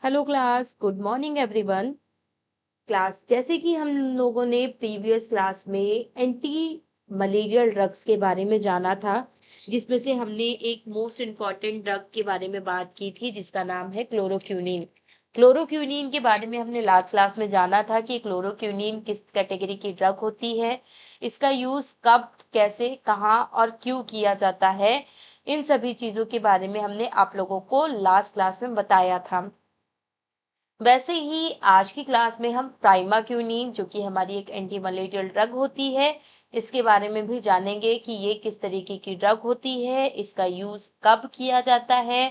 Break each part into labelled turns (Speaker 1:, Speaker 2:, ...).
Speaker 1: Hello class, good morning everyone. Class, जैसे कि हम लोगों ने प्रीवियस क्लास में एंटी मलेरियल ड्रग्स के बारे में जाना था, जिसमें से हमने एक मोस्ट इम्पॉर्टेंट ड्रग के बारे में बात की थी जिसका नाम है क्लोरोक्विनीन। क्लोरोक्विनीन के बारे में हमने लास्ट क्लास में जाना था कि क्लोरोक्विनीन किस कैटेगरी की ड्रग होती है, इसका यूज कब, कैसे, कहाँ और क्यों किया जाता है। इन सभी चीजों के बारे में हमने आप लोगों को लास्ट क्लास में बताया था। वैसे ही आज की क्लास में हम प्राइमाक्यूनिन, जो कि हमारी एक एंटी मलेरियल ड्रग होती है, इसके बारे में भी जानेंगे कि ये किस तरीके की ड्रग होती है, इसका यूज कब किया जाता है,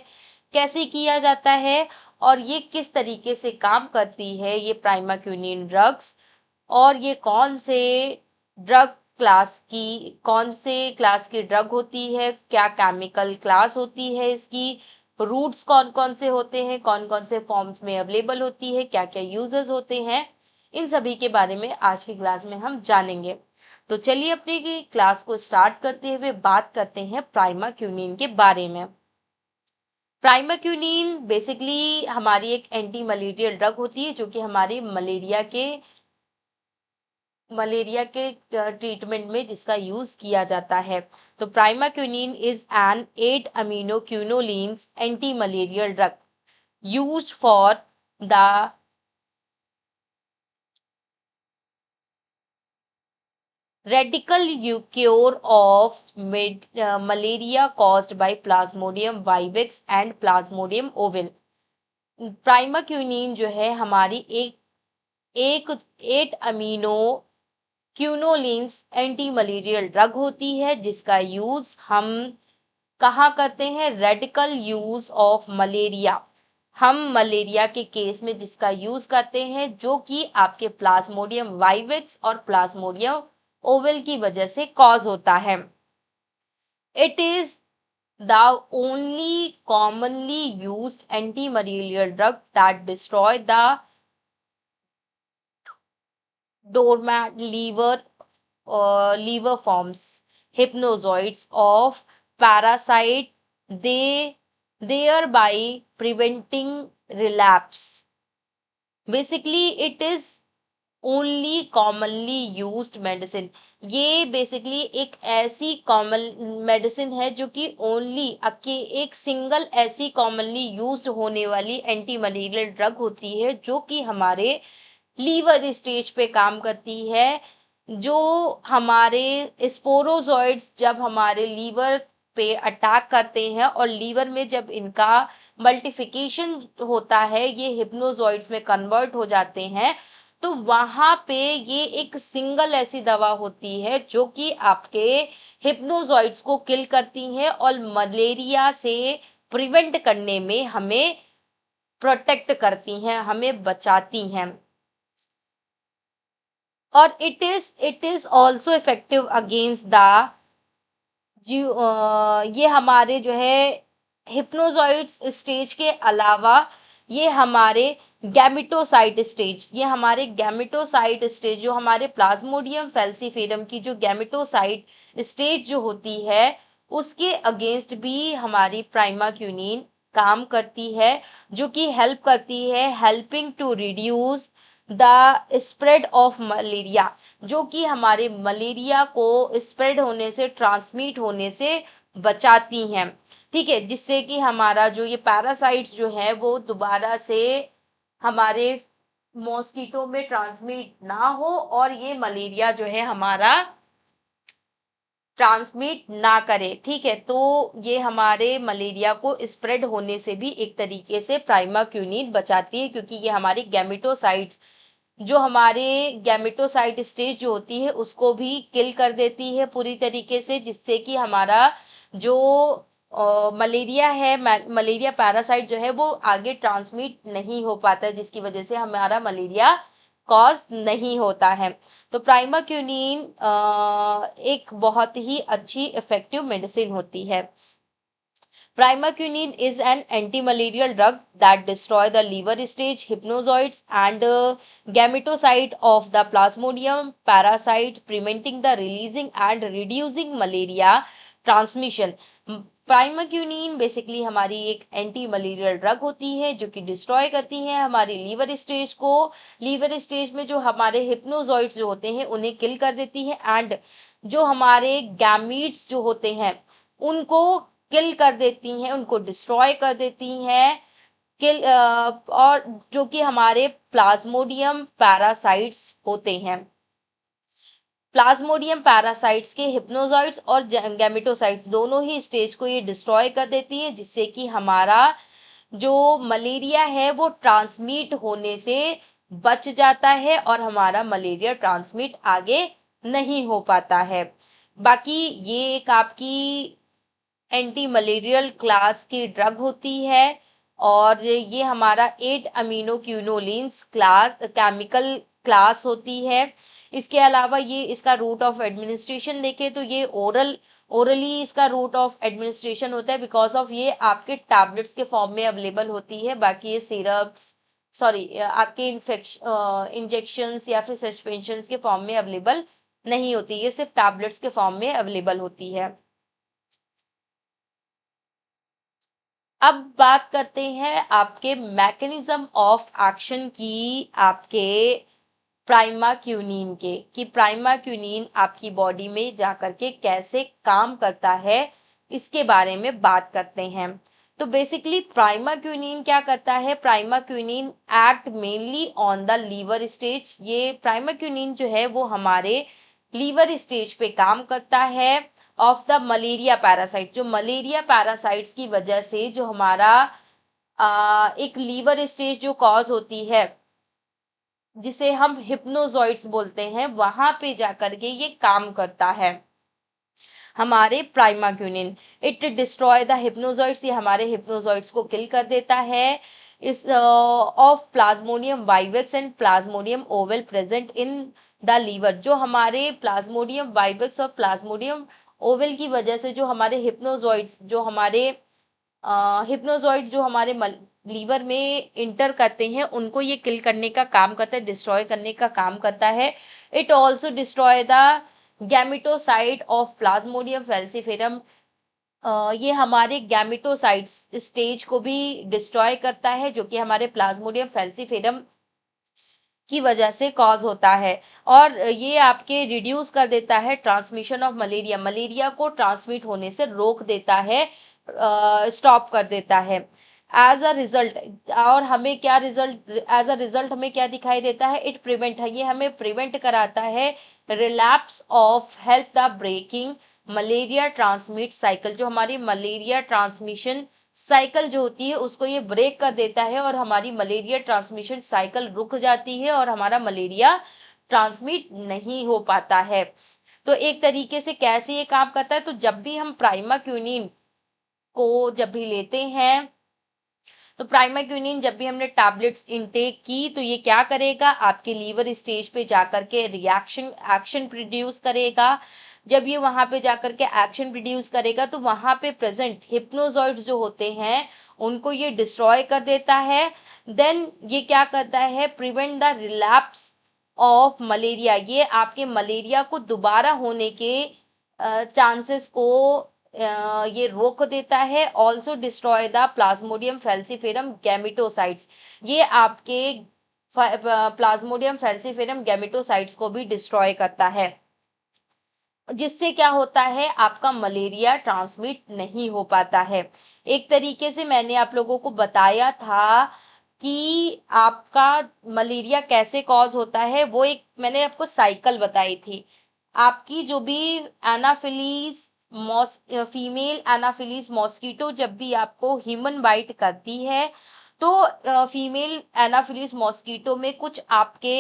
Speaker 1: कैसे किया जाता है और ये किस तरीके से काम करती है ये प्राइमाक्यूनिन ड्रग्स। और ये कौन से क्लास की ड्रग होती है, क्या केमिकल क्लास होती है इसकी, रूट्स कौन कौन से होते हैं, कौन कौन से फॉर्म्स में अवेलेबल होती है, क्या क्या यूजेस होते हैं, इन सभी के बारे में आज की क्लास में हम जानेंगे। तो चलिए अपनी क्लास को स्टार्ट करते हुए बात करते हैं प्राइमाक्यूनिन के बारे में। प्राइमाक्यूनिन बेसिकली हमारी एक एंटी मलेरियल ड्रग होती है जो कि हमारी मलेरिया के ट्रीटमेंट में जिसका यूज किया जाता है। तो primaquine is an 8 amino quinolines anti malarial drug used for the radical cure of malaria caused by Plasmodium vivax and Plasmodium ovale। प्राइमाक्विनिन जो है हमारी एक एक 8 amino quinolines anti malarial drug होती है जिसका यूज हम कहाँ करते हैं, रेडिकल यूज ऑफ मलेरिया। हम मलेरिया के केस में जिसका यूज करते हैं जो कि आपके प्लाज्मोडियम वाइवेक्स और प्लाज्मोडियम ओवल की वजह से कॉज होता है। It is the only commonly used anti malarial drug that destroy the doormat liver forms hypnozoites of parasite, they thereby preventing relapse। Basically it is only commonly used medicine. ये basically एक ऐसी common medicine है जो कि only एक single ऐसी commonly used होने वाली एंटी मलेरियल ड्रग होती है जो कि हमारे लीवर स्टेज पे काम करती है। जो हमारे स्पोरोजोइड्स जब हमारे लीवर पे अटैक करते हैं और लीवर में जब इनका मल्टीप्लिकेशन होता है, ये हिप्नोजोइड्स में कन्वर्ट हो जाते हैं, तो वहां पे ये एक सिंगल ऐसी दवा होती है जो कि आपके हिप्नोजॉइड्स को किल करती है और मलेरिया से प्रिवेंट करने में हमें प्रोटेक्ट करती हैं, हमें बचाती हैं। और it is also effective against ये हमारे जो है हिप्नोजॉइड्स स्टेज के अलावा ये हमारे गैमेटोसाइट स्टेज जो हमारे प्लाज्मोडियम फैल्सीफेरम की जो गैमेटोसाइट स्टेज जो होती है उसके अगेंस्ट भी हमारी प्राइमाक्यूनिन काम करती है, जो कि हेल्प करती है helping to reduce the spread of malaria, जो कि हमारे मलेरिया को स्प्रेड होने से, ट्रांसमिट होने से बचाती हैं। ठीक है, जिससे कि हमारा जो ये पैरासाइट्स जो है वो दोबारा से हमारे मॉस्किटो में ट्रांसमिट ना हो और ये मलेरिया जो है हमारा ट्रांसमिट ना करे। ठीक है, तो ये हमारे मलेरिया को स्प्रेड होने से भी एक तरीके से प्राइमाक्यूनिन बचाती है, क्योंकि ये हमारी गैमेटोसाइट्स जो हमारे गैमेटोसाइट स्टेज जो होती है उसको भी किल कर देती है पूरी तरीके से, जिससे कि हमारा जो मलेरिया है, मलेरिया पैरासाइट जो है वो आगे ट्रांसमिट नहीं हो पाता है, जिसकी वजह से हमारा मलेरिया कॉज नहीं होता है। तो प्राइमाक्यूनिन एक बहुत ही अच्छी इफेक्टिव मेडिसिन होती है। Primaquine is an antimalarial drug that destroy the liver stage hypnozoites and gametocyte of the Plasmodium parasite, preventing the releasing and reducing malaria transmission. Primaquine basically हमारी एक एंटी मलेरियल ड्रग होती है जो कि destroy करती है हमारी लीवर स्टेज को। लीवर स्टेज में जो हमारे हिप्नोजॉइड्स जो होते हैं उन्हें किल कर देती है, एंड जो हमारे गैमीट्स जो होते हैं उनको किल कर देती हैं, उनको डिस्ट्रॉय कर देती हैं। किल और जो कि हमारे प्लाज्मोडियम पैरासाइट्स होते हैं। प्लाज्मोडियम पैरासाइट्स के हिप्नोजॉइड्स और गैमेटोसाइट्स दोनों ही स्टेज को ये डिस्ट्रॉय कर देती है, जिससे कि हमारा जो मलेरिया है वो ट्रांसमिट होने से बच जाता है और हमारा मलेरिया ट्रांसमिट आगे नहीं हो पाता है। बाकी ये एक आपकी एंटी मलेरियल क्लास की ड्रग होती है और ये हमारा 8 अमीनो क्यूनोलिन्स क्लास केमिकल क्लास होती है। इसके अलावा ये इसका रूट ऑफ एडमिनिस्ट्रेशन देखें तो ये ओरली इसका रूट ऑफ एडमिनिस्ट्रेशन होता है, बिकॉज ऑफ ये आपके टैबलेट्स के फॉर्म में अवेलेबल होती है। बाकी ये सिरप्स आपके इंजेक्शंस या फिर सस्पेंशंस के फॉर्म में अवेलेबल नहीं होती, ये सिर्फ टैबलेट्स के फॉर्म में अवेलेबल होती है। अब बात करते हैं आपके मैकेनिज्म ऑफ एक्शन की, आपके प्राइमाक्यूनिन के, कि प्राइमाक्यूनिन आपकी बॉडी में जाकर के कैसे काम करता है, इसके बारे में बात करते हैं। तो बेसिकली प्राइमाक्यूनिन क्या करता है? Primaquine act mainly on the liver stage. ये प्राइमाक्यूनिन जो है वो हमारे लीवर स्टेज पे काम करता है ऑफ द मलेरिया पैरासाइट। जो मलेरिया पैरासाइट्स की वजह से जो हमारा एक लीवर स्टेज जो कॉज होती है जिसे हम हिप्नोजॉइड्स बोलते हैं, वहां पे जाकर के ये काम करता है हमारे primaquine. It destroy the hypnozoites, ये हमारे हिप्नोजॉइड्स को किल कर देता है। इस of plasmodium vivax and plasmodium ovale present in the liver. जो हमारे प्लाज्मोडियम वाइवेक्स और प्लाज्मोडियम ओवल की वजह से जो हमारे हिप्नोजॉइड जो हमारे लीवर में इंटर करते हैं उनको ये किल करने का काम करता है, डिस्ट्रॉय करने का काम करता है। It also destroy the gametocyte of Plasmodium falciparum. ये हमारे गैमेटोसाइट्स स्टेज को भी डिस्ट्रॉय करता है, जो कि हमारे प्लाज्मोडियम फैल्सिफेरम की वजह से कॉज होता है। और ये आपके रिड्यूस कर देता है ट्रांसमिशन ऑफ मलेरिया, मलेरिया को ट्रांसमिट होने से रोक देता है, स्टॉप कर देता है। एज अ रिजल्ट, और हमें क्या रिजल्ट, एज अ रिजल्ट हमें क्या दिखाई देता है? इट प्रिवेंट है, ये हमें प्रिवेंट कराता है relapse of, help the breaking malaria transmit cycle. जो हमारी मलेरिया ट्रांसमिशन साइकिल जो होती है उसको ये ब्रेक कर देता है और हमारी मलेरिया ट्रांसमिशन साइकिल रुक जाती है और हमारा मलेरिया ट्रांसमिट नहीं हो पाता है। तो एक तरीके से कैसे ये काम करता है? तो जब भी हम प्राइमाक्यूनिन को जब भी लेते हैं, तो प्राइमाक्यूनिन जब भी हमने टैबलेट्स इनटेक की तो ये क्या करेगा? आपके लीवर स्टेज पे जाकर के एक्शन प्रोड्यूस करेगा। जब ये वहां पे जाकर के एक्शन प्रोड्यूस करेगा तो वहां पे प्रेजेंट हिप्नोजॉइड्स जो होते हैं उनको ये डिस्ट्रॉय कर देता है। देन ये क्या करता है? Prevent the relapse of malaria. ये आपके मलेरिया को दोबारा होने के चांसेस को ये रोक देता है। Also destroy the Plasmodium falciparum gametocytes. ये आपके प्लाज्मोडियम फैल्सिफेरम गैमेटोसाइट्स को भी डिस्ट्रॉय करता है, जिससे क्या होता है? आपका मलेरिया ट्रांसमिट नहीं हो पाता है। एक तरीके से मैंने आप लोगों को बताया था कि आपका मलेरिया कैसे कॉज होता है, वो एक मैंने आपको साइकिल बताई थी। आपकी जो भी एनाफिलीज फीमेल एनाफिलीज मॉस्किटो जब भी आपको ह्यूमन बाइट करती है तो फीमेल एनाफिलीज मॉस्किटो में कुछ आपके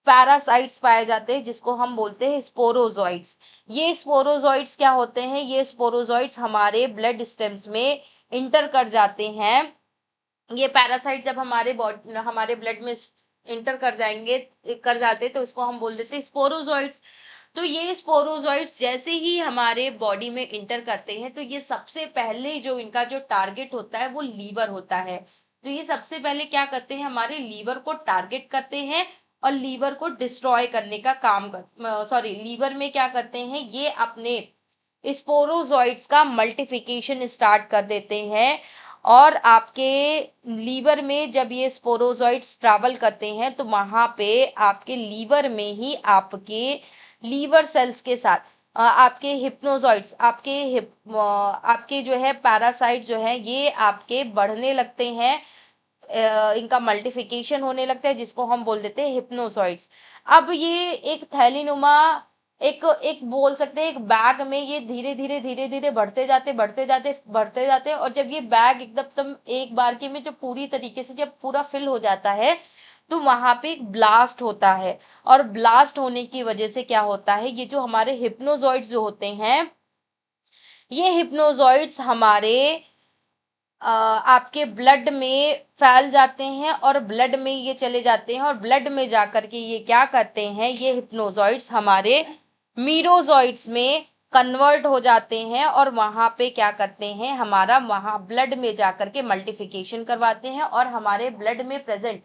Speaker 1: पैरासाइट्स पाए जाते हैं जिसको हम बोलते हैं स्पोरोजॉइट्स। ये स्पोरोजॉइट्स क्या होते हैं? ये स्पोरोजॉइट्स हमारे ब्लड स्टेम्स में इंटर कर जाते हैं। ये पैरासाइट जब हमारे ब्लड में इंटर कर जाते तो इसको हम बोल देते हैं स्पोरोजॉइट्स। तो ये स्पोरोजॉइट्स जैसे ही हमारे बॉडी में इंटर करते हैं तो ये सबसे पहले जो इनका जो टारगेट होता है वो लीवर होता है। तो ये सबसे पहले क्या करते हैं? हमारे लीवर को टारगेट करते हैं और लीवर को डिस्ट्रॉय करने का काम कर लीवर में क्या करते हैं? ये अपने स्पोरोजॉइट्स का मल्टीप्लिकेशन स्टार्ट कर देते हैं। और आपके लीवर में जब ये स्पोरोजॉइट्स ट्रैवल करते हैं तो वहां पे आपके लीवर में ही आपके लीवर सेल्स के साथ आपके हिप्नोजॉइट्स आपके जो है पैरासाइट जो है ये आपके बढ़ने लगते हैं। इनका मल्टीप्लिकेशन होने लगता है जिसको हम बोल देते हैं हिप्नोसॉइड्स। अब ये एक थैलीनुमा एक एक बोल सकते हैं एक बैग में ये धीरे धीरे बढ़ते जाते और जब ये बैग एकदम एक बार के में जब पूरी तरीके से जब पूरा फिल हो जाता है तो वहां पे एक ब्लास्ट होता है। और ब्लास्ट होने की वजह से क्या होता है, ये जो हमारे हिप्नोजॉइड्स जो होते हैं ये हिप्नोजॉइड्स हमारे आपके ब्लड में फैल जाते हैं और ब्लड में ये चले जाते हैं और ब्लड में जाकर के ये क्या करते हैं, ये हिप्नोजॉइड्स हमारे मीरोजॉइड्स में कन्वर्ट हो जाते हैं और वहां पे क्या करते हैं, हमारा वहां ब्लड में जाकर के मल्टीप्लिकेशन करवाते हैं और हमारे ब्लड में प्रेजेंट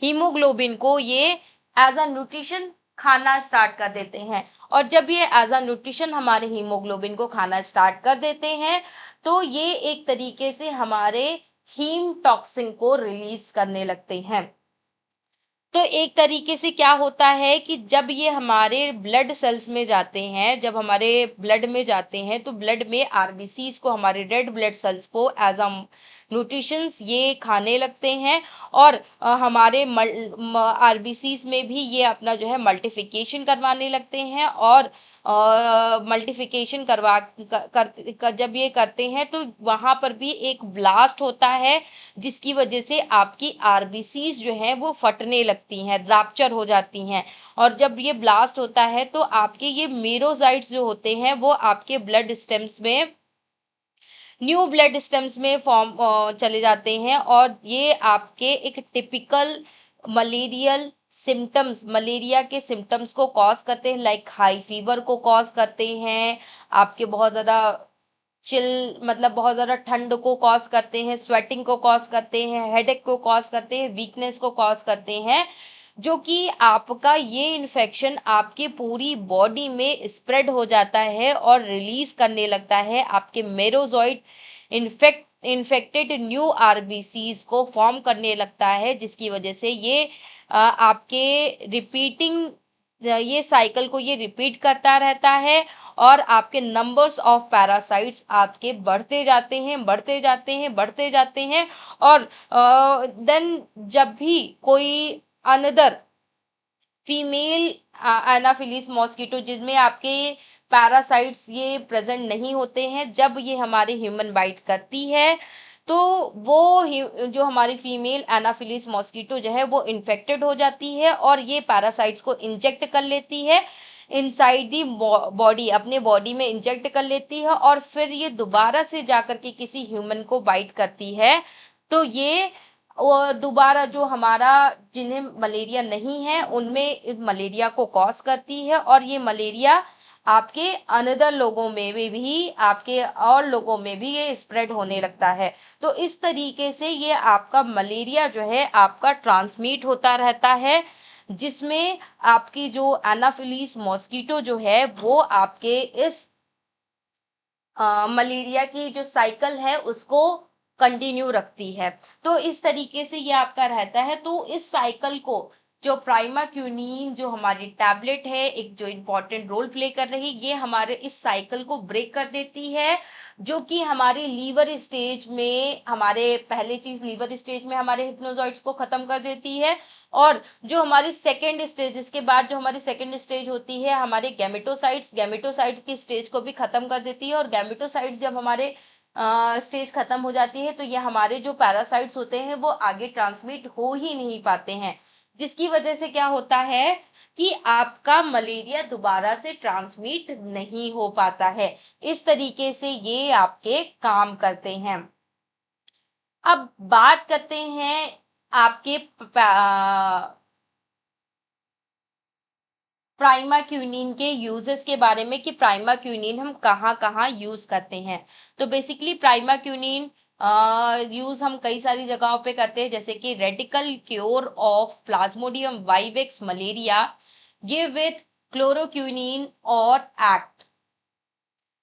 Speaker 1: हीमोग्लोबिन को ये एज अ न्यूट्रिशन खाना स्टार्ट कर देते हैं। और जब ये एज अ न्यूट्रिशन हमारे हीमोग्लोबिन को खाना स्टार्ट कर देते हैं तो ये एक तरीके से हमारे हीम टॉक्सिन को रिलीज करने लगते हैं। तो एक तरीके से क्या होता है कि जब ये हमारे ब्लड सेल्स में जाते हैं, जब हमारे ब्लड में जाते हैं तो ब्लड में आरबीसीज को, हमारे रेड ब्लड सेल्स को एज अ न्यूट्रिशंस ये खाने लगते हैं और हमारे आरबीसीज में भी ये अपना जो है मल्टीप्लिकेशन करवाने लगते हैं। और मल्टीप्लिकेशन जब ये करते हैं तो वहां पर भी एक ब्लास्ट होता है जिसकी वजह से आपकी आरबीसीज जो है वो फटने लगती हैं, रैप्चर हो जाती हैं। और जब ये ब्लास्ट होता है तो आपके ये मेरोसाइट्स जो होते हैं वो आपके ब्लड स्टेम्स में, न्यू ब्लड स्टेम्स में फॉर्म चले जाते हैं और ये आपके एक टिपिकल मलेरियल सिम्टम्स, मलेरिया के सिम्टम्स को कॉज करते हैं, लाइक हाई फीवर को कॉज करते हैं, आपके बहुत ज्यादा चिल मतलब बहुत ज्यादा ठंड को कॉज करते हैं, स्वेटिंग को कॉज करते हैं, हेडेक को कॉज करते हैं, वीकनेस को कॉज करते हैं, जो कि आपका ये इन्फेक्शन आपकी पूरी बॉडी में स्प्रेड हो जाता है और रिलीज करने लगता है आपके मेरोजॉइड इन्फेक्टेड न्यू आरबीसीज को फॉर्म करने लगता है, जिसकी वजह से ये आपके रिपीटिंग ये साइकिल को ये रिपीट करता रहता है और आपके नंबर्स ऑफ पैरासाइट्स आपके बढ़ते जाते हैं। और देन जब भी कोई अनदर फीमेल एनाफिलीज मॉस्किटो जिसमें आपके पैरासाइट्स ये प्रेजेंट नहीं होते हैं, जब ये हमारे ह्यूमन बाइट करती है तो वो जो हमारी फीमेल एनाफिलीज मॉस्किटो जो है वो इन्फेक्टेड हो जाती है और ये पैरासाइट्स को इंजेक्ट कर लेती है इनसाइड दी बॉडी, अपने बॉडी में इंजेक्ट कर लेती है और फिर ये दोबारा से जाकर के किसी ह्यूमन को बाइट करती है। तो ये वो दोबारा जो हमारा जिन्हें मलेरिया नहीं है उनमें मलेरिया को कॉज करती है और ये मलेरिया आपके अनदर लोगों में भी आपके और लोगों में भी ये स्प्रेड होने लगता है। तो इस तरीके से ये आपका मलेरिया जो है आपका ट्रांसमिट होता रहता है, जिसमें आपकी जो एनाफिलीज मॉस्किटो जो है वो आपके इस मलेरिया की जो साइकिल है उसको कंटिन्यू रखती है। तो इस तरीके से ये आपका रहता है। तो इस साइकिल को जो प्राइमाक्यूनिन जो हमारी टैबलेट है एक जो इम्पोर्टेंट रोल प्ले कर रही, ये हमारे इस साइकिल को ब्रेक कर देती है, जो कि हमारे लीवर स्टेज में, हमारे पहले चीज लीवर स्टेज में हमारे हिप्नोजॉइड्स को खत्म कर देती है। और जो हमारी सेकेंड स्टेज, इसके बाद जो हमारी सेकेंड स्टेज होती है हमारे गैमेटोसाइट्स की स्टेज को भी खत्म कर देती है। और गैमेटोसाइट्स जब हमारे स्टेज खत्म हो जाती है तो ये हमारे जो पैरासाइट्स होते हैं वो आगे ट्रांसमिट हो ही नहीं पाते हैं, जिसकी वजह से क्या होता है कि आपका मलेरिया दोबारा से ट्रांसमिट नहीं हो पाता है। इस तरीके से ये आपके काम करते हैं। अब बात करते हैं आपके प्राइमाक्यूनिन के यूजेस के बारे में कि प्राइमाक्यूनिन हम कहाँ कहाँ यूज करते हैं। तो बेसिकली प्राइमाक्यूनिन यूज हम कई सारी जगहों पे करते हैं, जैसे कि radical cure of plasmodium vivax malaria give with chloroquine और एक्ट।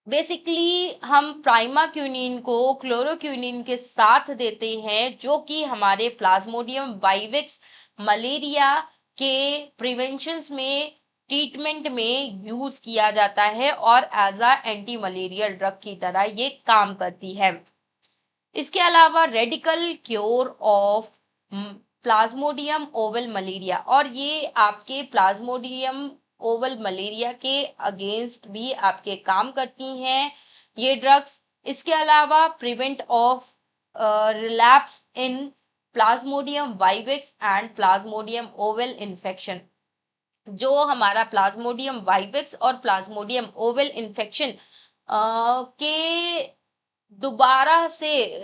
Speaker 1: बेसिकली हम प्राइमा क्यूनिन को क्लोरोक्यूनिन के साथ देते हैं, जो कि हमारे प्लाज्मोडियम वाइवेक्स मलेरिया के प्रिवेंशन में, ट्रीटमेंट में यूज किया जाता है और as a anti malarial drug की तरह ये काम करती है। इसके अलावा radical cure of plasmodium ovale malaria, और ये आपके प्लाज्मोडियम ओवल मलेरिया के अगेंस्ट भी आपके काम करती हैं ये ड्रग्स। इसके अलावा prevent of relapse in Plasmodium vivax and plasmodium Oval infection. जो हमारा प्लाज्मोडियम वाइवेक्स और प्लाज्मोडियम ओवल इन्फेक्शन के दोबारा से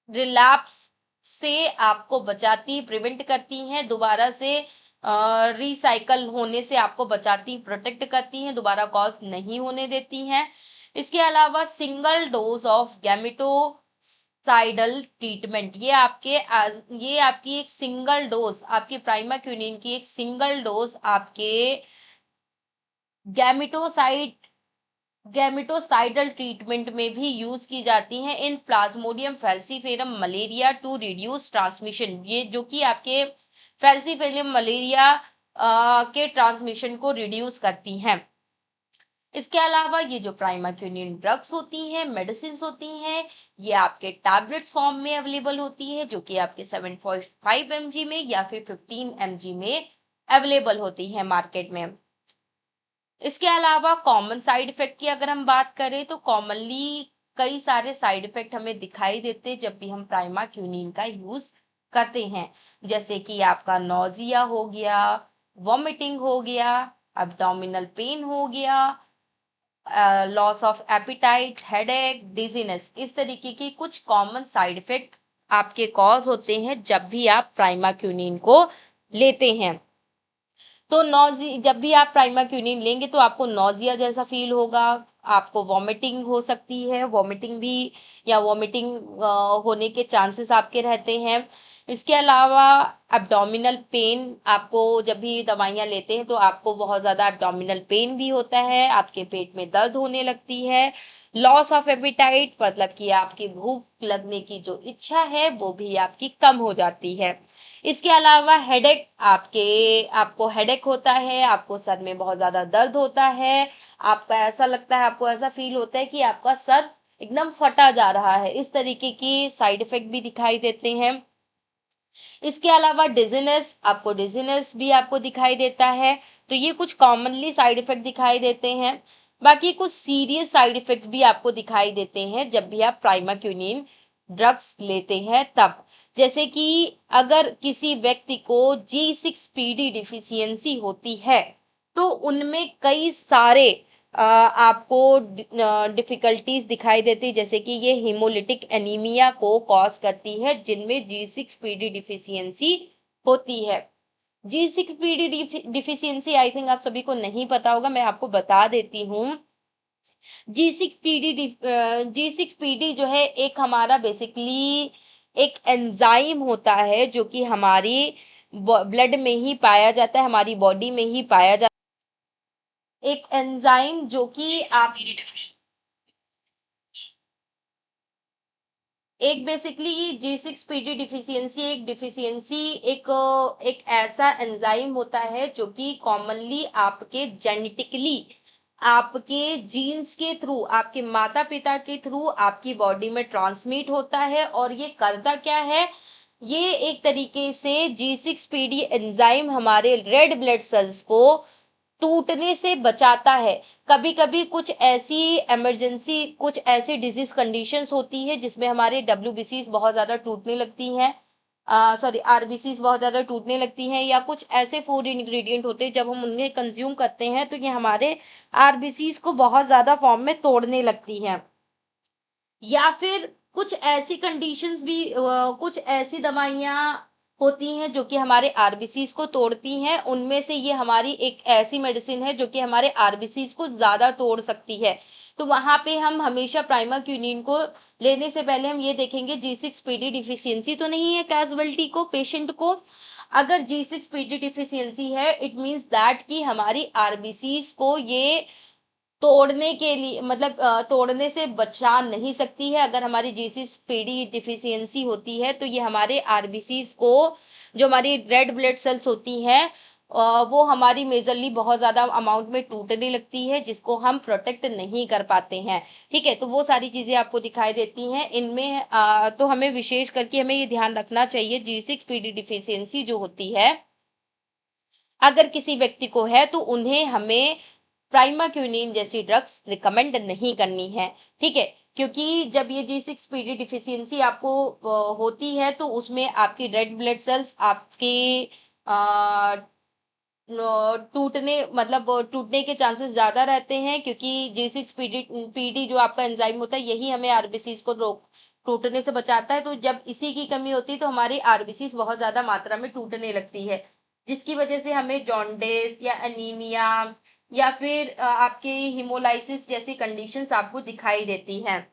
Speaker 1: रिलैप्स से आपको बचाती, प्रिवेंट करती हैं, दोबारा से रिसाइकल होने से आपको बचाती, प्रोटेक्ट करती हैं, दोबारा कॉज नहीं होने देती हैं। इसके अलावा सिंगल डोज ऑफ गैमेटोसाइडल ट्रीटमेंट, ये आपकी एक सिंगल डोज, आपकी प्राइमा क्यूनिन की एक सिंगल डोज आपके गैमेटोसाइड गैमेटोसाइडल ट्रीटमेंट में भी यूज की जाती हैं in plasmodium falciparum malaria to reduce transmission, ये जो कि आपके फैल्सीफेरम मलेरिया के ट्रांसमिशन को रिड्यूस करती हैं। इसके अलावा ये जो प्राइमाक्यूनिन ड्रग्स होती हैं, मेडिसिन होती हैं, ये आपके टैबलेट्स फॉर्म में अवेलेबल होती है, जो कि आपके 7.5 mg में या फिर 15 mg में अवेलेबल होती है मार्केट में। इसके अलावा कॉमन साइड इफेक्ट की अगर हम बात करें तो कॉमनली कई सारे साइड इफेक्ट हमें दिखाई देते हैं जब भी हम प्राइमा क्यूनिन का यूज करते हैं, जैसे कि आपका नोजिया हो गया, वॉमिटिंग हो गया, एब्डोमिनल पेन हो गया, loss of appetite, headache, dizziness. इस तरीके की कुछ कॉमन साइड इफेक्ट आपके कॉज होते हैं जब भी आप प्राइमा क्यूनिन को लेते हैं। तो जब भी आप प्राइमा क्यूनिन लेंगे तो आपको नोजिया जैसा फील होगा, आपको वॉमिटिंग हो सकती है, वॉमिटिंग भी या वॉमिटिंग होने के चांसेस आपके रहते हैं। इसके अलावा एब्डोमिनल पेन, आपको जब भी दवाइयाँ लेते हैं तो आपको बहुत ज़्यादा एब्डोमिनल पेन भी होता है, आपके पेट में दर्द होने लगती है। लॉस ऑफ एपिटाइट, मतलब कि आपकी भूख लगने की जो इच्छा है वो भी आपकी कम हो जाती है। इसके अलावा हेडेक, आपको हेडेक होता है, आपको सर में बहुत ज्यादा दर्द होता है, आपका ऐसा लगता है, आपको ऐसा फील होता है कि आपका सर एकदम फटा जा रहा है, इस तरीके की साइड इफेक्ट भी दिखाई देते हैं। इसके अलावा डिजीनेस भी आपको दिखाई देता है। तो ये कुछ कॉमनली साइड इफेक्ट दिखाई देते हैं। बाकी कुछ सीरियस साइड इफेक्ट भी आपको दिखाई देते हैं जब भी आप प्राइमाक्यूनिन ड्रग्स लेते हैं तब, जैसे कि अगर किसी व्यक्ति को G6PD डिफिशियंसी होती है तो उनमें कई सारे आपको डिफिकल्टीज दिखाई देती, जैसे कि ये हीमोलिटिक एनीमिया को कॉज करती है जिनमें G6PD डिफिशियंसी होती है। G6PD डिफिशियंसी आई थिंक आप सभी को नहीं पता होगा, मैं आपको बता देती हूँ। G6PD जो है एक हमारा बेसिकली एक एंजाइम होता है जो कि हमारी ब्लड में ही पाया जाता है, हमारी बॉडी में ही पाया जाता है। एक एंजाइम जो कि आप एक बेसिकली G6PD डिफिशियंसी एक ऐसा एंजाइम होता है जो कि कॉमनली आपके जेनेटिकली, आपके जीन्स के थ्रू, आपके माता पिता के थ्रू आपकी बॉडी में ट्रांसमिट होता है। और ये करता क्या है, ये एक तरीके से G6PD एंजाइम हमारे रेड ब्लड सेल्स को टूटने से बचाता है। कभी कभी कुछ ऐसी डिजीज कंडीशंस होती है जिसमें हमारे डब्ल्यूबीसी बहुत ज्यादा टूटने लगती हैं, सॉरी आरबीसी बहुत ज्यादा टूटने लगती हैं, या कुछ ऐसे फूड इंग्रेडिएंट होते हैं जब हम उन्हें कंज्यूम करते हैं तो ये हमारे आरबीसी को बहुत ज्यादा फॉर्म में तोड़ने लगती हैं। या फिर कुछ ऐसी दवाइयाँ होती हैं जो कि हमारे आरबीसीज को तोड़ती हैं, उनमें से ये हमारी एक ऐसी मेडिसिन है जो कि हमारे आरबीसीज को ज्यादा तोड़ सकती है। तो वहां पे हम हमेशा प्राइमाक्यूनिन को लेने से पहले हम ये देखेंगे G6PD डिफिशियंसी तो नहीं है कैजुअल्टी को, पेशेंट को। अगर G6PD डिफिशियंसी है इट मीन्स दैट कि हमारी आरबीसीज को ये तोड़ने के लिए मतलब तोड़ने से बचा नहीं सकती है। अगर हमारी G6PD डिफिशियंसी होती है तो ये हमारे आरबीसीज को, जो हमारी रेड ब्लड सेल्स होती हैं, वो हमारी मेजरली बहुत ज्यादा अमाउंट में टूटने लगती है, जिसको हम प्रोटेक्ट नहीं कर पाते हैं। ठीक है, तो वो सारी चीजें आपको दिखाई देती हैं इनमें। तो हमें विशेष करके हमें ये ध्यान रखना चाहिए, G6PD डिफिशियंसी जो होती है, अगर किसी व्यक्ति को है तो उन्हें हमें प्राइमाक्विनिन जैसी ड्रग्स रिकमेंड नहीं करनी है। ठीक है, क्योंकि जब ये G6PD डिफिशियंसी आपको होती है तो उसमें आपकी रेड ब्लड सेल्स आपके अ, टूटने के चांसेस ज्यादा रहते हैं, क्योंकि G6PD जो आपका एंजाइम होता है यही हमें आरबीसीज को रोक टूटने से बचाता है। तो जब इसी की कमी होती है तो हमारी आरबीसीज बहुत ज्यादा मात्रा में टूटने लगती है, जिसकी वजह से हमें जॉन्डिस या एनीमिया या फिर आपके हिमोलाइसिस जैसी कंडीशंस आपको दिखाई देती हैं।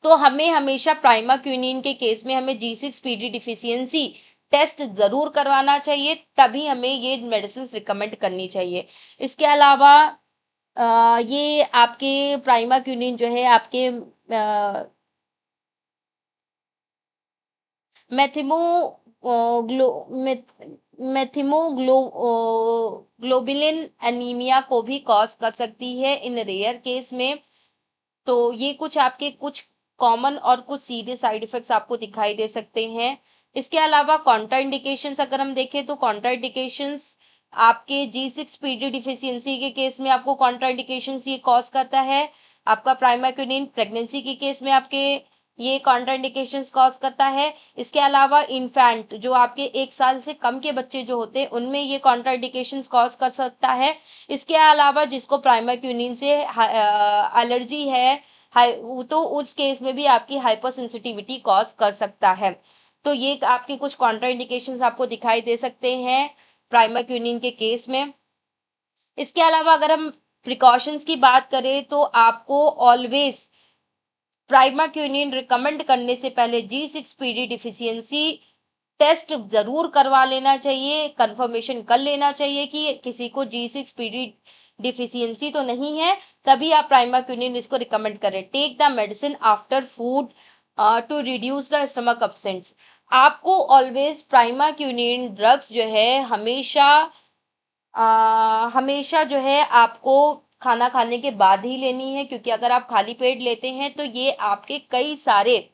Speaker 1: तो हमें हमेशा प्राइमाक्विनिन के केस में हमें G6PD डिफिशियंसी टेस्ट जरूर करवाना चाहिए, तभी हमें ये मेडिसिन रिकमेंड करनी चाहिए। इसके अलावा ये आपके प्राइमाक्विनिन जो है आपके मेथिमो ग्लो मेथिमोग्लो ग्लोबिलिन एनीमिया को भी कॉज कर सकती है इन रेयर केस में। तो ये कुछ आपके कुछ कॉमन और कुछ सीरियस साइड इफेक्ट्स आपको दिखाई दे सकते हैं। इसके अलावा कॉन्ट्राइंडिकेशंस अगर हम देखें तो कॉन्ट्राइंडिकेशंस आपके G6PD डिफिशियंसी के केस में आपको कॉन्ट्राइंडिकेशंस ये कॉज करता है। आपका प्राइमाक्विनिन प्रेगनेंसी के केस में आपके ये कॉन्ट्राइंडिकेशंस कॉज करता है। इसके अलावा इन्फेंट जो आपके 1 साल से कम के बच्चे जो होते हैं उनमें ये कॉन्ट्राइंडिकेशंस कॉज कर सकता है। इसके अलावा जिसको प्राइमाक्विनिन से एलर्जी है, तो उस केस में भी आपकी हाइपर सेंसिटिविटी कॉज कर सकता है। तो ये आपके कुछ कॉन्ट्राइंडिकेशंस आपको दिखाई दे सकते हैं प्राइमाक्विनिन के केस में। इसके अलावा अगर हम प्रिकॉशंस की बात करें तो आपको ऑलवेज प्राइमाक्विनिन रिकमेंड करने से पहले G6PD डिफिशियंसी टेस्ट जरूर करवा लेना चाहिए, कंफर्मेशन कर लेना चाहिए कि किसी को G6PD डिफिशियंसी तो नहीं है, तभी आप प्राइमाक्विनिन इसको रिकमेंड करें। Take the medicine after food to reduce the stomach upsets. आपको ऑलवेज प्राइमाक्विनिन ड्रग्स जो है हमेशा जो है आपको खाना खाने के बाद ही लेनी है, क्योंकि अगर आप खाली पेट लेते हैं तो ये आपके कई सारे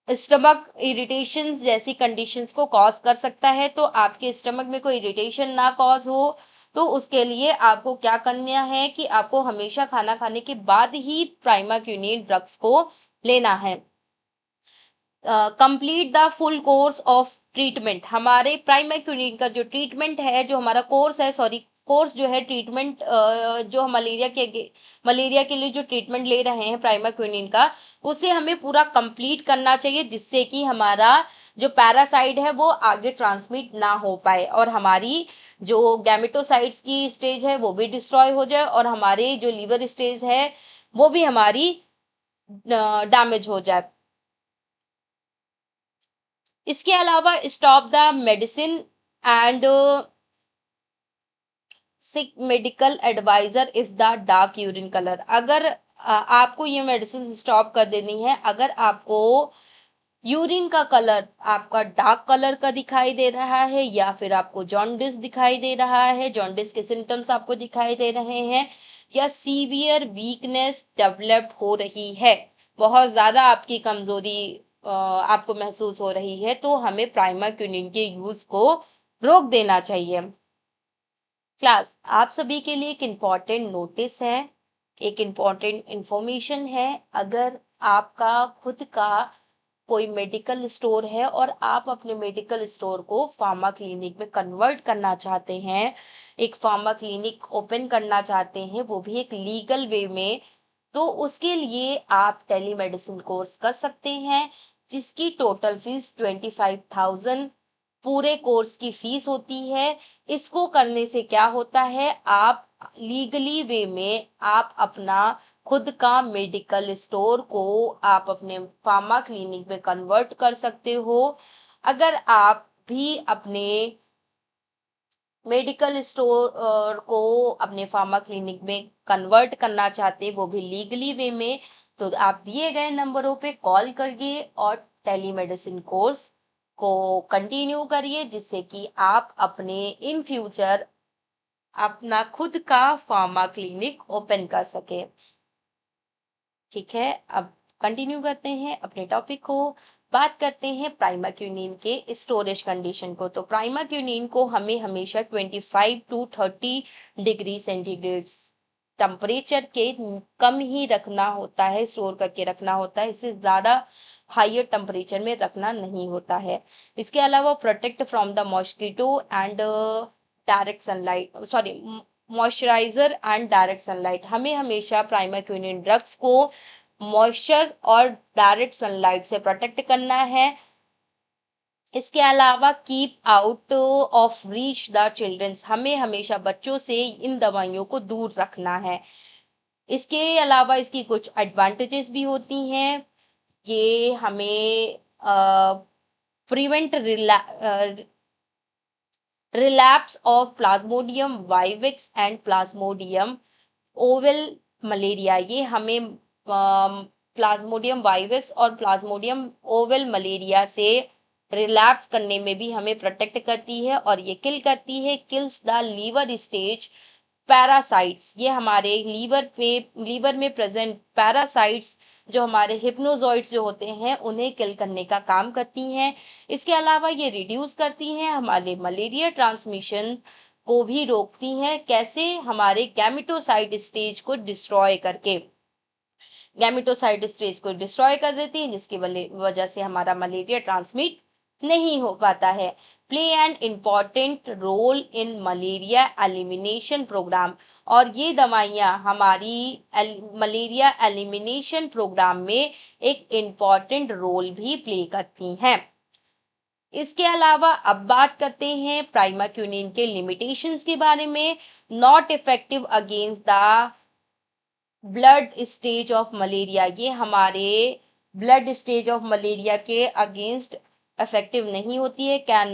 Speaker 1: स्टमक इरिटेशन जैसी कंडीशंस को कॉज कर सकता है। तो आपके स्टमक में कोई इरिटेशन ना कॉज हो, तो उसके लिए आपको क्या करना है कि आपको हमेशा खाना खाने के बाद ही प्राइमाक्विनिन ड्रग्स को लेना है। Complete the full course of treatment. हमारे प्राइमाक्विनिन का जो ट्रीटमेंट है, जो हमारा कोर्स है, सॉरी कोर्स जो है ट्रीटमेंट, जो हम मलेरिया के लिए जो ट्रीटमेंट ले रहे हैं प्राइमाक्विनिन का, उसे हमें पूरा कंप्लीट करना चाहिए, जिससे कि हमारा जो पैरासाइट है वो आगे ट्रांसमिट ना हो पाए और हमारी जो गैमेटोसाइट्स की स्टेज है वो भी डिस्ट्रॉय हो जाए और हमारे जो लीवर स्टेज है वो भी हमारी डैमेज हो जाए। इसके अलावा stop the medicine and sick medical adviser if the dark urine colour. अगर आपको ये मेडिसिन स्टॉप कर देनी है अगर आपको यूरिन का कलर आपका डार्क कलर का दिखाई दे रहा है, या फिर आपको जॉन्डिस दिखाई दे रहा है, जॉन्डिस के सिम्टम्स आपको दिखाई दे रहे हैं, या सीवियर वीकनेस डेवलप हो रही है, बहुत ज्यादा आपकी कमजोरी आपको महसूस हो रही है, तो हमें प्राइमाक्विनिन के यूज को रोक देना चाहिए। क्लास, आप सभी के लिए एक इम्पॉर्टेंट नोटिस है, एक इम्पॉर्टेंट इंफॉर्मेशन है। अगर आपका खुद का कोई मेडिकल स्टोर है और आप अपने मेडिकल स्टोर को फार्मा क्लिनिक में कन्वर्ट करना चाहते हैं, एक फार्मा क्लिनिक ओपन करना चाहते हैं, वो भी एक लीगल वे में, तो उसके लिए आप टेलीमेडिसिन कोर्स कर सकते हैं, जिसकी टोटल फीस 25,000 पूरे कोर्स की फीस होती है। इसको करने से क्या होता है, आप लीगली वे में आप अपना खुद का मेडिकल स्टोर को आप अपने फार्मा क्लिनिक में कन्वर्ट कर सकते हो। अगर आप भी अपने मेडिकल स्टोर को अपने फार्मा क्लिनिक में कन्वर्ट करना चाहते हैं, वो भी लीगली वे में, तो आप दिए गए नंबरों पे कॉल करिए और टेलीमेडिसिन कोर्स को कंटिन्यू करिए, जिससे कि आप अपने इन फ्यूचर अपना खुद का फार्मा क्लिनिक ओपन कर सके। ठीक है, अब कंटिन्यू करते हैं अपने टॉपिक को। बात करते हैं प्राइमाक्यूनिन के स्टोरेज कंडीशन को। तो प्राइमाक्यूनिन को हमें हमेशा 25 टू 30 डिग्री सेंटीग्रेड टेम्परेचर के कम ही रखना होता है, स्टोर करके रखना होता है। इससे ज्यादा हाइयर टेम्परेचर में रखना नहीं होता है। इसके अलावा protect from the mosquito and direct sunlight, sorry, moisturizer and direct sunlight. हमें हमेशा प्राइमाक्यूनिन ड्रग्स को मॉइस्चर और डायरेक्ट सनलाइट से प्रोटेक्ट करना है। इसके अलावा keep out of reach the childrens, हमें हमेशा बच्चों से इन दवाइयों को दूर रखना है। इसके अलावा इसकी कुछ एडवांटेजेस भी होती हैं। ये हमें prevent relapse of plasmodium vivax and plasmodium ovale malaria. ये हमें प्लाज्मोडियम वाइवस और प्लाज्मोडियम ओवल मलेरिया से रिलैप्स करने में भी हमें प्रोटेक्ट करती है, और ये kills the liver stage parasites. ये हमारे लीवर में प्रेजेंट पैरासाइट्स, जो हमारे हिप्नोजॉइड्स जो होते हैं, उन्हें किल करने का काम करती हैं। इसके अलावा ये रिड्यूस करती हैं हमारे मलेरिया ट्रांसमिशन को भी रोकती हैं। कैसे? हमारे गैमेटोसाइट स्टेज को डिस्ट्रॉय करके, गैमेटोसाइट स्टेज को डिस्ट्रॉय कर देती है, जिसकी वजह से हमारा मलेरिया ट्रांसमिट नहीं हो पाता है। Play an important role in malaria elimination programme, और ये दवाइयाँ हमारी मलेरिया एलिमिनेशन प्रोग्राम में एक इम्पॉर्टेंट रोल भी प्ले करती हैं। इसके अलावा अब बात करते हैं प्राइमाक्यूनिन के लिमिटेशंस के बारे में। Not effective against the blood stage of malaria, ये हमारे ब्लड स्टेज ऑफ मलेरिया के अगेंस्ट इफेक्टिव नहीं होती है। Can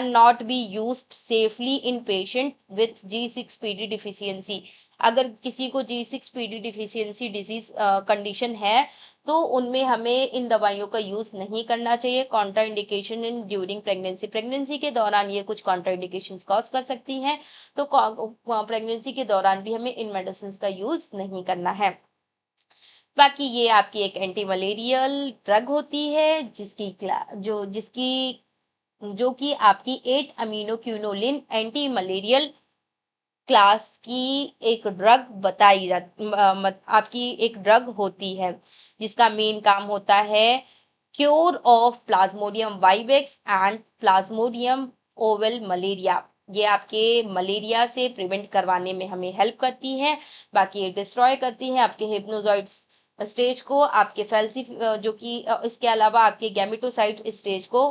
Speaker 1: not be used safely in patient with G6PD deficiency. अगर किसी को G6PD डिफिशियंसी डिजीज कंडीशन है, तो उनमें हमें इन दवाइयों का यूज नहीं करना चाहिए। Contraindication in during pregnancy, pregnancy के दौरान ये कुछ कॉन्ट्राइंडिकेशंस कॉज कर सकती हैं, तो प्रेगनेंसी के दौरान भी हमें इन मेडिसिन का यूज नहीं करना है। बाकी ये आपकी एक एंटी मलेरियल ड्रग होती है, जो कि आपकी 8 अमीनोक्यूनोलिन एंटी मलेरियल क्लास की एक ड्रग आपकी एक ड्रग होती है, जिसका मेन काम होता है cure of plasmodium vivax and plasmodium ovale malaria. ये आपके मलेरिया से प्रिवेंट करवाने में हमें हेल्प करती है। बाकी ये डिस्ट्रॉय करती है आपके हिप्नोजॉइड्स स्टेज को, आपके जो कि इसके अलावा आपके गैमेटोसाइट स्टेज को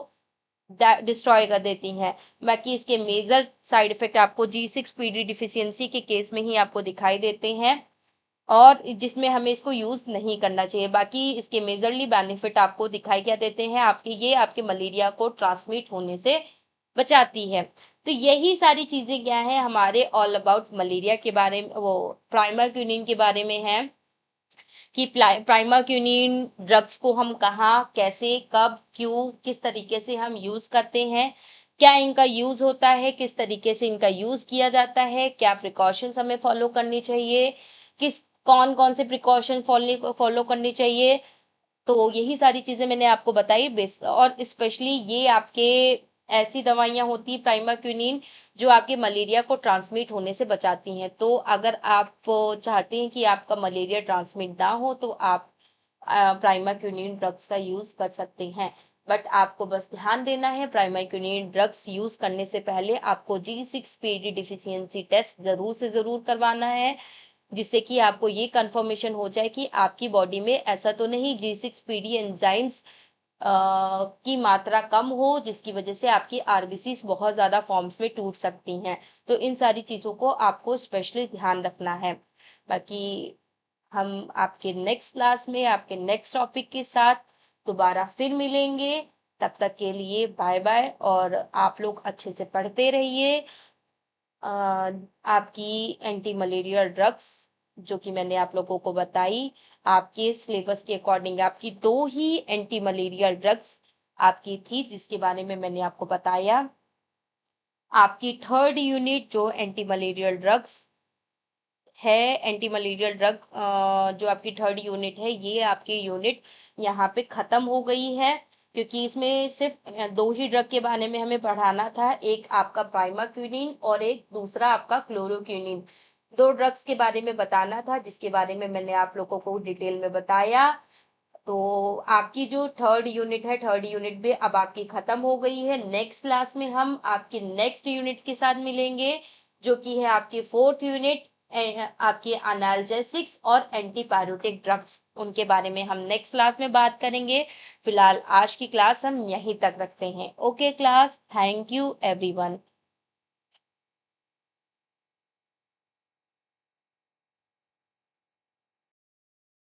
Speaker 1: डिस्ट्रॉय कर देती हैं। बाकी इसके मेजर साइड इफेक्ट आपको G6PD डिफिशियंसी के केस में ही आपको दिखाई देते हैं, और जिसमें हमें इसको यूज नहीं करना चाहिए। बाकी इसके मेजरली बेनिफिट आपको दिखाई क्या देते हैं, ये आपके मलेरिया को ट्रांसमिट होने से बचाती है। तो यही सारी चीजें क्या है हमारे ऑल अबाउट मलेरिया के बारे में, वो प्राइमाक्यूनिन के बारे में है, कि प्राइमाक्यूनिन ड्रग्स को हम कहाँ, कैसे, कब, क्यों, किस तरीके से हम यूज करते हैं, क्या इनका यूज होता है, किस तरीके से इनका यूज किया जाता है, क्या प्रिकॉशंस हमें फॉलो करनी चाहिए, कौन कौन से प्रिकॉशन फॉलो करनी चाहिए। तो यही सारी चीजें मैंने आपको बताई बेस, और स्पेशली ये आपके ऐसी दवाइयां होती है प्राइमाक्यूनिन, जो आपके मलेरिया को ट्रांसमिट होने से बचाती हैं। तो अगर आप चाहते हैं कि आपका मलेरिया ट्रांसमिट ना हो, तो आप प्राइमाक्यूनिन ड्रग्स का यूज कर सकते हैं। बट आपको बस ध्यान देना है, प्राइमाक्यूनिन ड्रग्स यूज करने से पहले आपको G6PD डिफिशियंसी टेस्ट जरूर से जरूर करवाना है, जिससे कि आपको ये कंफर्मेशन हो जाए कि आपकी बॉडी में ऐसा तो नहीं G6PD एंजाइम्स की मात्रा कम हो, जिसकी वजह से आपकी आरबीसी बहुत ज्यादा फॉर्म्स में टूट सकती हैं। तो इन सारी चीजों को आपको स्पेशली ध्यान रखना है। बाकी हम आपके नेक्स्ट क्लास में आपके नेक्स्ट टॉपिक के साथ दोबारा फिर मिलेंगे। तब तक के लिए बाय बाय, और आप लोग अच्छे से पढ़ते रहिए। अ, आपकी एंटी मलेरियल ड्रग्स जो कि मैंने आप लोगों को बताई, आपके सिलेबस के अकॉर्डिंग आपकी 2 ही एंटी मलेरियल ड्रग्स आपकी थी जिसके बारे में मैंने आपको बताया। आपकी 3rd यूनिट जो एंटी मलेरियल ड्रग्स है, एंटी मलेरियल ड्रग जो आपकी 3rd यूनिट है, ये आपकी यूनिट यहाँ पे खत्म हो गई है, क्योंकि इसमें सिर्फ 2 ही ड्रग के बारे में हमें पढ़ाना था। एक आपका प्राइमाक्विनिन और एक दूसरा आपका क्लोरोक्विनिन। 2 ड्रग्स के बारे में बताना था जिसके बारे में मैंने आप लोगों को डिटेल में बताया। तो आपकी जो 3rd यूनिट है, 3rd यूनिट भी अब आपकी खत्म हो गई है। नेक्स्ट क्लास में हम आपकी नेक्स्ट यूनिट के साथ मिलेंगे, जो कि है आपकी 4th यूनिट, आपकी एनाल्जेसिक्स और एंटीपायरेटिक ड्रग्स। उनके बारे में हम नेक्स्ट क्लास में बात करेंगे। फिलहाल आज की क्लास हम यहीं तक रखते हैं। Okay class, thank you everyone.